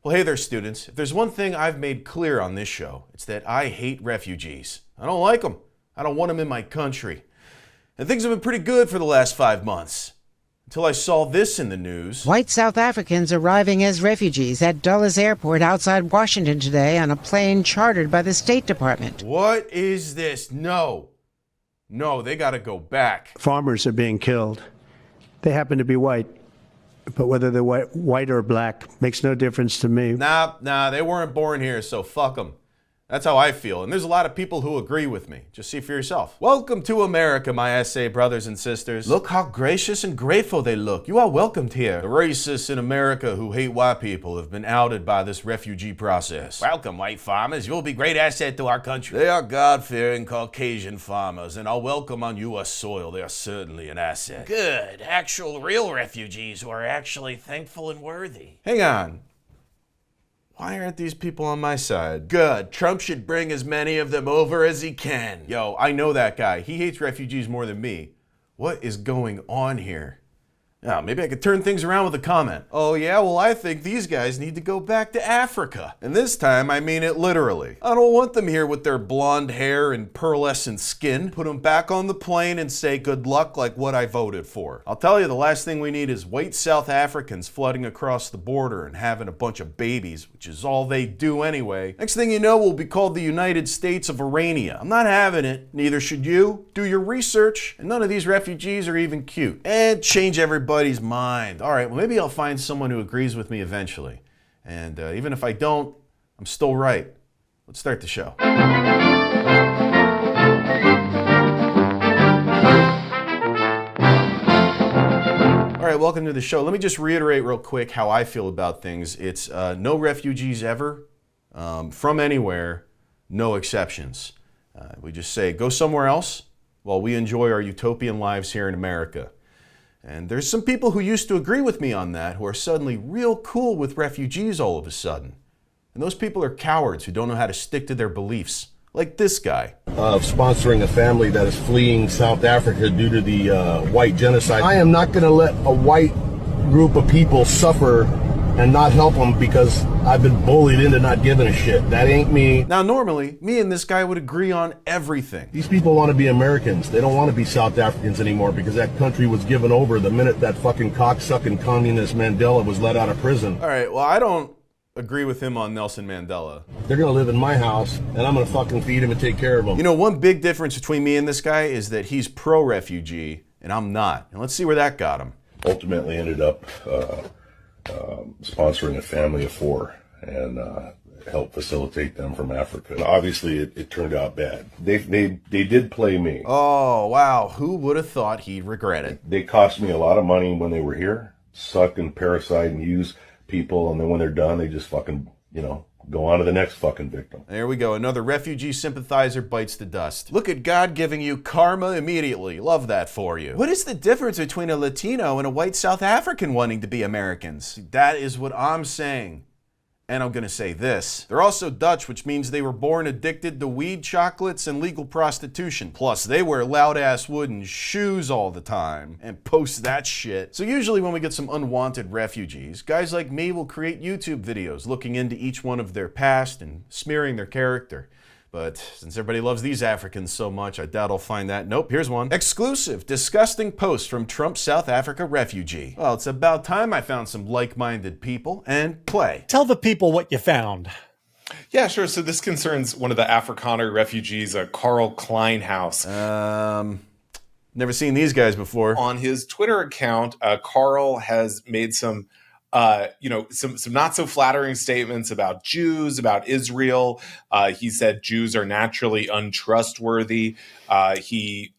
Well, hey there, students. If there's one thing I've made clear on this show, it's that I hate refugees. I don't like them. I don't want them in my country. And things have been pretty good for the last 5 months. Until I saw this in the news. White South Africans arriving as refugees at Dulles Airport outside Washington today on a plane chartered by the State Department. What is this? No, they gotta go back. Farmers are being killed. They happen to be white. But whether they're white or black makes no difference to me. Nah, they weren't born here, so fuck them. That's how I feel, and there's a lot of people who agree with me. Just see for yourself. Welcome to America, my SA brothers and sisters. Look how gracious and grateful they look. You are welcomed here. The racists in America who hate white people have been outed by this refugee process. Welcome, white farmers. You'll be a great asset to our country. They are God-fearing Caucasian farmers, and I'll welcome on U.S. soil. They are certainly an asset. Good. Actual real refugees who are actually thankful and worthy. Hang on. Why aren't these people on my side? Good. Trump should bring as many of them over as he can. Yo, I know that guy. He hates refugees more than me. What is going on here? Now, maybe I could turn things around with a comment. Oh yeah, well I think these guys need to go back to Africa. And this time I mean it literally. I don't want them here with their blonde hair and pearlescent skin. Put them back on the plane and say good luck like what I voted for. I'll tell you, the last thing we need is white South Africans flooding across the border and having a bunch of babies, which is all they do anyway. Next thing you know, we'll be called the United States of Arania. I'm not having it. Neither should you. Do your research. And none of these refugees are even cute. And change everybody's mind. All right, well, maybe I'll find someone who agrees with me eventually. And even if I don't, I'm still right. Let's start the show. All right, welcome to the show. Let me just reiterate real quick how I feel about things. It's no refugees ever, from anywhere, no exceptions. We just say, go somewhere else while we enjoy our utopian lives here in America. And there's some people who used to agree with me on that who are suddenly real cool with refugees all of a sudden. And those people are cowards who don't know how to stick to their beliefs. Like this guy. Of sponsoring a family that is fleeing South Africa due to the white genocide. I am not going to let a white group of people suffer and not help them because I've been bullied into not giving a shit. That ain't me. Now, normally, me and this guy would agree on everything. These people want to be Americans. They don't want to be South Africans anymore because that country was given over the minute that fucking cocksucking communist Mandela was let out of prison. All right, well, I don't agree with him on Nelson Mandela. They're going to live in my house, and I'm going to fucking feed them and take care of them. You know, one big difference between me and this guy is that he's pro-refugee, and I'm not. And let's see where that got him. Ultimately ended up sponsoring a family of 4 and help facilitate them from Africa. And obviously, it turned out bad. They did play me. Oh, wow. Who would have thought he'd regret it? They cost me a lot of money when they were here. Suck and parasite and use people, and then when they're done, they just fucking, go on to the next fucking victim. There we go. Another refugee sympathizer bites the dust. Look at God giving you karma immediately. Love that for you. What is the difference between a Latino and a white South African wanting to be Americans? That is what I'm saying. And I'm gonna say this. They're also Dutch, which means they were born addicted to weed, chocolates, and legal prostitution. Plus, they wear loud-ass wooden shoes all the time and post that shit. So usually when we get some unwanted refugees, guys like me will create YouTube videos looking into each one of their past and smearing their character. But since everybody loves these Africans so much, I doubt I'll find that. Nope, here's one. Exclusive, disgusting post from Trump South Africa refugee. Well, it's about time I found some like-minded people, and play. Tell the people what you found. Yeah, sure. So this concerns one of the Afrikaner refugees, Carl Kleinhaus. Never seen these guys before. On his Twitter account, Carl has made some not so flattering statements about Jews, about Israel. He said Jews are naturally untrustworthy. He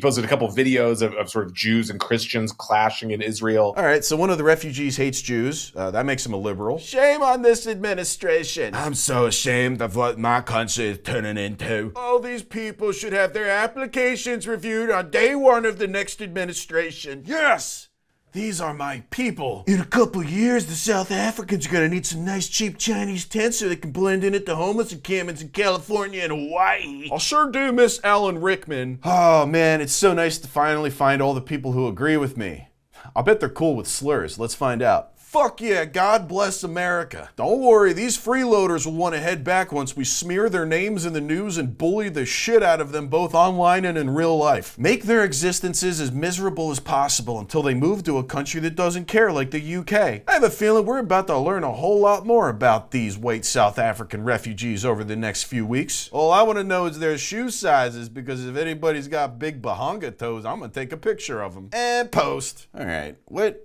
posted a couple of videos of sort of Jews and Christians clashing in Israel. All right, so one of the refugees hates Jews. That makes him a liberal. Shame on this administration. I'm so ashamed of what my country is turning into. All these people should have their applications reviewed on day 1 of the next administration. Yes! These are my people. In a couple years, the South Africans are gonna need some nice cheap Chinese tents so they can blend in at the homeless encampments in California and Hawaii. I'll sure do miss Alan Rickman. Oh man, it's so nice to finally find all the people who agree with me. I'll bet they're cool with slurs. Let's find out. Fuck yeah, God bless America. Don't worry, these freeloaders will want to head back once we smear their names in the news and bully the shit out of them both online and in real life. Make their existences as miserable as possible until they move to a country that doesn't care, like the UK. I have a feeling we're about to learn a whole lot more about these white South African refugees over the next few weeks. All I want to know is their shoe sizes, because if anybody's got big bahanga toes, I'm gonna take a picture of them. And post. Alright, why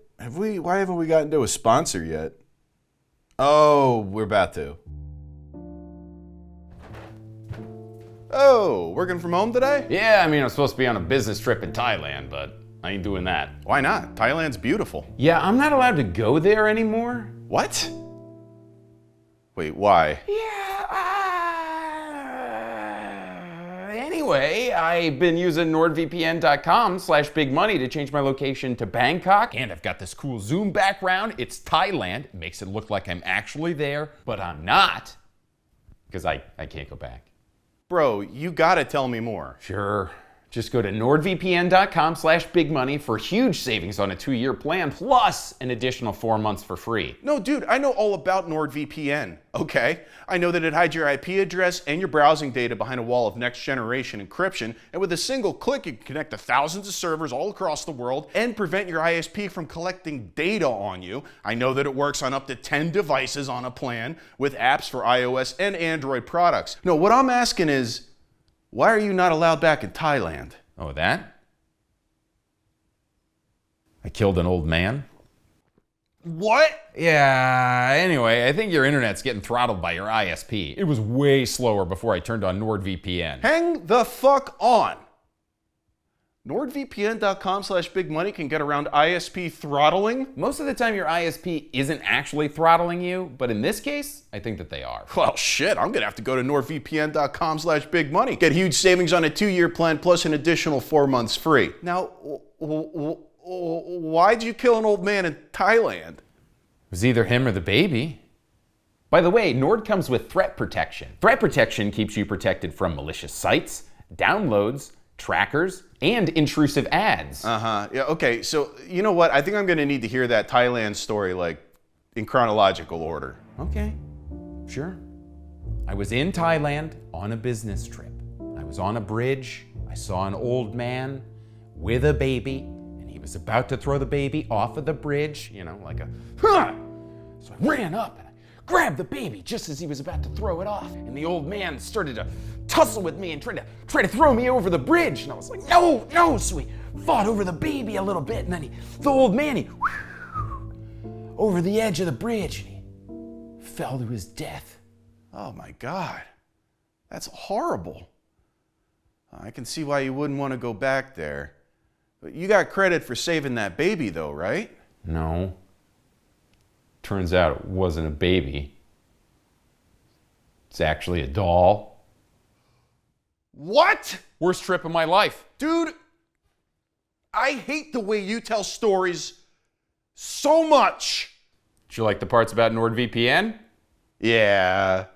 haven't we gotten to a sponsor yet? Oh, we're about to. Oh, working from home today? Yeah, I mean, I'm supposed to be on a business trip in Thailand, but I ain't doing that. Why not? Thailand's beautiful. Yeah, I'm not allowed to go there anymore. What? Wait, why? Anyway, I've been using NordVPN.com/bigmoney to change my location to Bangkok, and I've got this cool Zoom background. It's Thailand. It makes it look like I'm actually there, but I'm not, because I can't go back. Bro, you gotta tell me more. Sure. Just go to NordVPN.com/bigmoney for huge savings on a 2-year plan, plus an additional 4 months for free. No, dude, I know all about NordVPN, okay? I know that it hides your IP address and your browsing data behind a wall of next-generation encryption, and with a single click, you can connect to thousands of servers all across the world and prevent your ISP from collecting data on you. I know that it works on up to 10 devices on a plan with apps for iOS and Android products. No, what I'm asking is, why are you not allowed back in Thailand? Oh, that? I killed an old man. What? Yeah, anyway, I think your internet's getting throttled by your ISP. It was way slower before I turned on NordVPN. Hang the fuck on. NordVPN.com/bigmoney can get around ISP throttling? Most of the time your ISP isn't actually throttling you, but in this case, I think that they are. Well, shit, I'm gonna have to go to NordVPN.com/bigmoney. Get huge savings on a 2-year plan plus an additional 4 months free. Now, why'd you kill an old man in Thailand? It was either him or the baby. By the way, Nord comes with threat protection. Threat protection keeps you protected from malicious sites, downloads, trackers, and intrusive ads. Yeah, okay, so you know what? I think I'm gonna need to hear that Thailand story, like, in chronological order. Okay, sure. I was in Thailand on a business trip. I was on a bridge. I saw an old man with a baby, and he was about to throw the baby off of the bridge, you know, like a, huh! So I ran up and I grabbed the baby just as he was about to throw it off. And the old man started to tussle with me and try to throw me over the bridge. And I was like, no. So we fought over the baby a little bit, and then the old man, over the edge of the bridge, and he fell to his death. Oh my God, that's horrible. I can see why you wouldn't want to go back there. But you got credit for saving that baby though, right? No. Turns out it wasn't a baby. It's actually a doll. What? Worst trip of my life. Dude, I hate the way you tell stories so much. Did you like the parts about NordVPN? Yeah.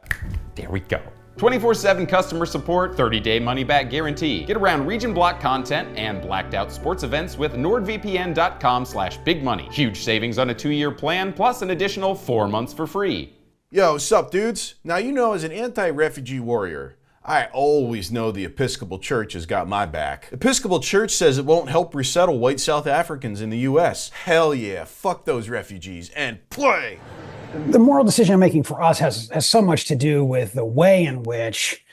There we go. 24/7 customer support, 30-day money-back guarantee. Get around region block content and blacked out sports events with NordVPN.com/bigmoney. Huge savings on a 2-year plan, plus an additional 4 months for free. Yo, sup dudes? Now you know, as an anti-refugee warrior, I always know the Episcopal Church has got my back. Episcopal Church says it won't help resettle white South Africans in the US. Hell yeah, fuck those refugees and play! The moral decision making for us has so much to do with the way in which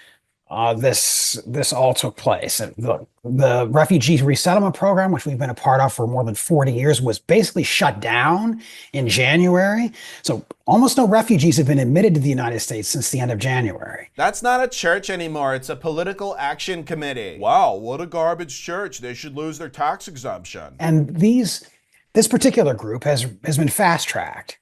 this all took place. And the refugee resettlement program, which we've been a part of for more than 40 years, was basically shut down in January. So almost no refugees have been admitted to the United States since the end of January. That's not a church anymore. It's a political action committee. Wow, what a garbage church. They should lose their tax exemption. And this particular group has been fast tracked.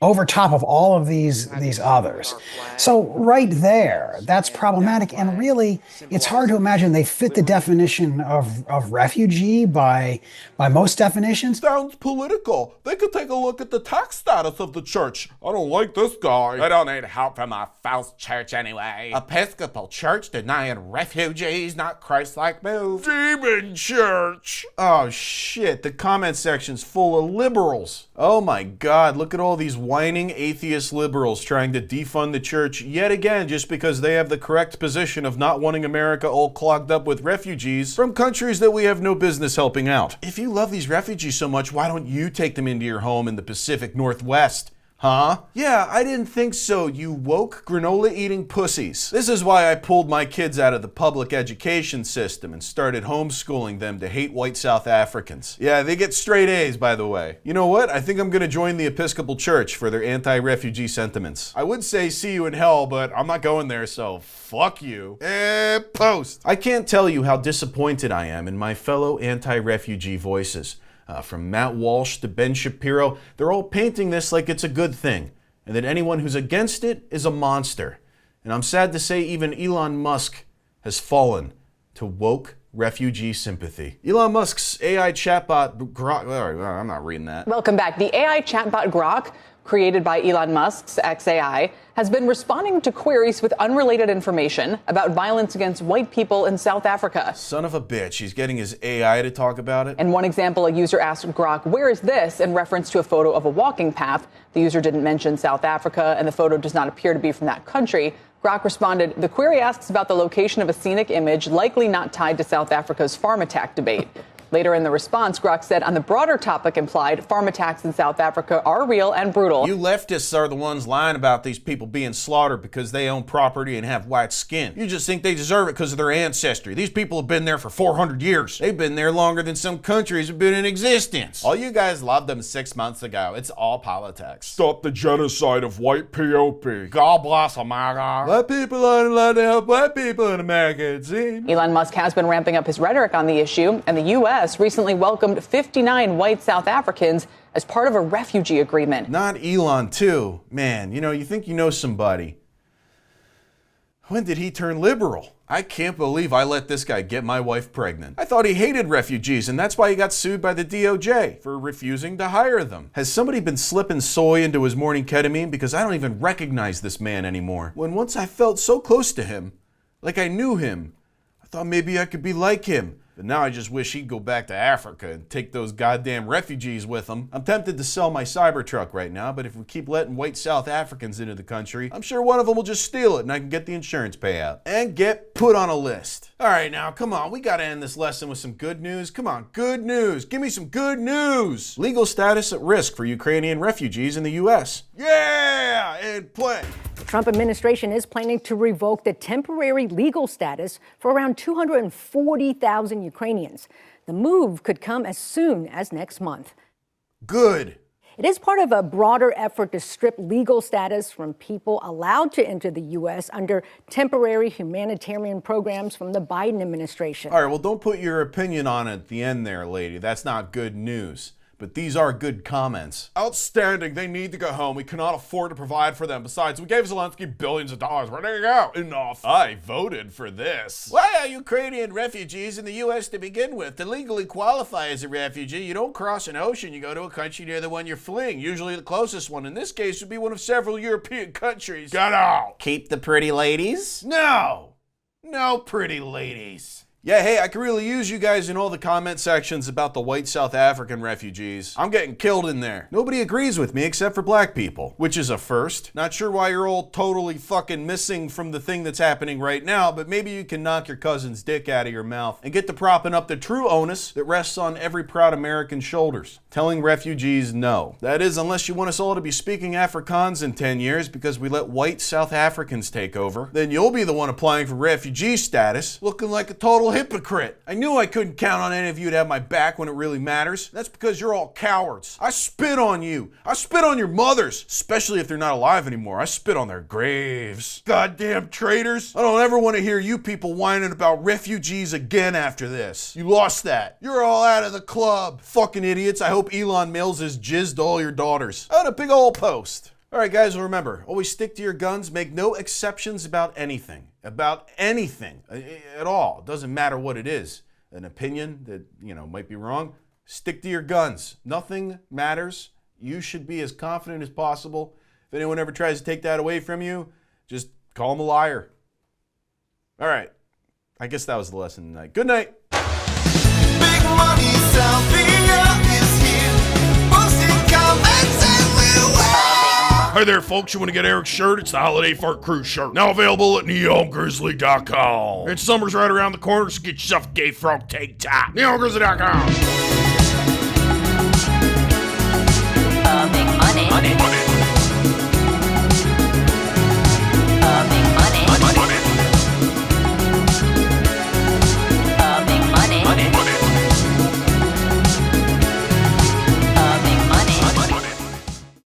over top of all of these others. So right there, that's problematic. And really, it's hard to imagine they fit the definition of refugee by most definitions. Sounds political. They could take a look at the tax status of the church. I don't like this guy. I don't need help from a false church anyway. Episcopal church denying refugees not Christ-like move. Demon church. Oh shit, the comment section's full of liberals. Oh my god, look at all these whining atheist liberals trying to defund the church yet again just because they have the correct position of not wanting America all clogged up with refugees from countries that we have no business helping out. If you love these refugees so much, why don't you take them into your home in the Pacific Northwest? Huh? Yeah, I didn't think so, you woke granola-eating pussies. This is why I pulled my kids out of the public education system and started homeschooling them to hate white South Africans. Yeah, they get straight A's, by the way. You know what? I think I'm gonna join the Episcopal Church for their anti-refugee sentiments. I would say see you in hell, but I'm not going there, so fuck you. Post! I can't tell you how disappointed I am in my fellow anti-refugee voices. From Matt Walsh to Ben Shapiro, they're all painting this like it's a good thing, and that anyone who's against it is a monster. And I'm sad to say even Elon Musk has fallen to woke refugee sympathy. Elon Musk's AI chatbot Grok, I'm not reading that. Welcome back. The AI chatbot Grok, created by Elon Musk's XAI, has been responding to queries with unrelated information about violence against white people in South Africa. Son of a bitch, he's getting his AI to talk about it. In one example, a user asked Grok, "Where is this?" in reference to a photo of a walking path. The user didn't mention South Africa, and the photo does not appear to be from that country. Grok responded, "The query asks about the location of a scenic image likely not tied to South Africa's farm attack debate." Later in the response, Grok said on the broader topic implied, farm attacks in South Africa are real and brutal. You leftists are the ones lying about these people being slaughtered because they own property and have white skin. You just think they deserve it because of their ancestry. These people have been there for 400 years. They've been there longer than some countries have been in existence. All you guys loved them 6 months ago. It's all politics. Stop the genocide of white POP. God bless America. Black people aren't allowed to help black people in America, it seems. Elon Musk has been ramping up his rhetoric on the issue, and the U.S. recently welcomed 59 white South Africans as part of a refugee agreement. Not Elon, too. Man, you think you know somebody. When did he turn liberal? I can't believe I let this guy get my wife pregnant. I thought he hated refugees, and that's why he got sued by the DOJ for refusing to hire them. Has somebody been slipping soy into his morning ketamine? Because I don't even recognize this man anymore. When once I felt so close to him, like I knew him, I thought maybe I could be like him. But now I just wish he'd go back to Africa and take those goddamn refugees with him. I'm tempted to sell my Cybertruck right now, but if we keep letting white South Africans into the country, I'm sure one of them will just steal it and I can get the insurance payout. And get put on a list. All right, now, come on. We gotta end this lesson with some good news. Come on, good news. Give me some good news. Legal status at risk for Ukrainian refugees in the U.S. Yeah, and play. The Trump administration is planning to revoke the temporary legal status for around 240,000 Ukrainians. The move could come as soon as next month. Good. It is part of a broader effort to strip legal status from people allowed to enter the U.S. under temporary humanitarian programs from the Biden administration. All right, well, don't put your opinion on it at the end there, lady. That's not good news. But these are good comments. Outstanding. They need to go home. We cannot afford to provide for them. Besides, we gave Zelensky billions of dollars. Where did it go? Enough. I voted for this. Why are Ukrainian refugees in the U.S. to begin with? To legally qualify as a refugee, you don't cross an ocean. You go to a country near the one you're fleeing. Usually the closest one. In this case, would be one of several European countries. Get out. Keep the pretty ladies? No. No pretty ladies. Yeah, hey, I could really use you guys in all the comment sections about the white South African refugees. I'm getting killed in there. Nobody agrees with me except for black people, which is a first. Not sure why you're all totally fucking missing from the thing that's happening right now, but maybe you can knock your cousin's dick out of your mouth and get to propping up the true onus that rests on every proud American's shoulders. Telling refugees no. That is, unless you want us all to be speaking Afrikaans in 10 years because we let white South Africans take over. Then you'll be the one applying for refugee status, looking like a total hypocrite. I knew I couldn't count on any of you to have my back when it really matters. That's because you're all cowards. I spit on you. I spit on your mothers, especially if they're not alive anymore. I spit on their graves. Goddamn traitors. I don't ever want to hear you people whining about refugees again after this. You lost that. You're all out of the club. Fucking idiots. I hope Elon mails his jizz to all your daughters. Out a big old post. All right, guys, well, remember, always stick to your guns. Make no exceptions about anything. About anything at all. It doesn't matter what it is. An opinion that, might be wrong. Stick to your guns. Nothing matters. You should be as confident as possible. If anyone ever tries to take that away from you, just call them a liar. All right. I guess that was the lesson tonight. Good night. Big money Salvia is here. Posting comments and we'll Hi there, folks. You want to get Erik's shirt? It's the Holiday Fart Crew shirt. Now available at neongrizzly.com. And summer's right around the corner, so get yourself a gay frog tank top. neongrizzly.com. big money.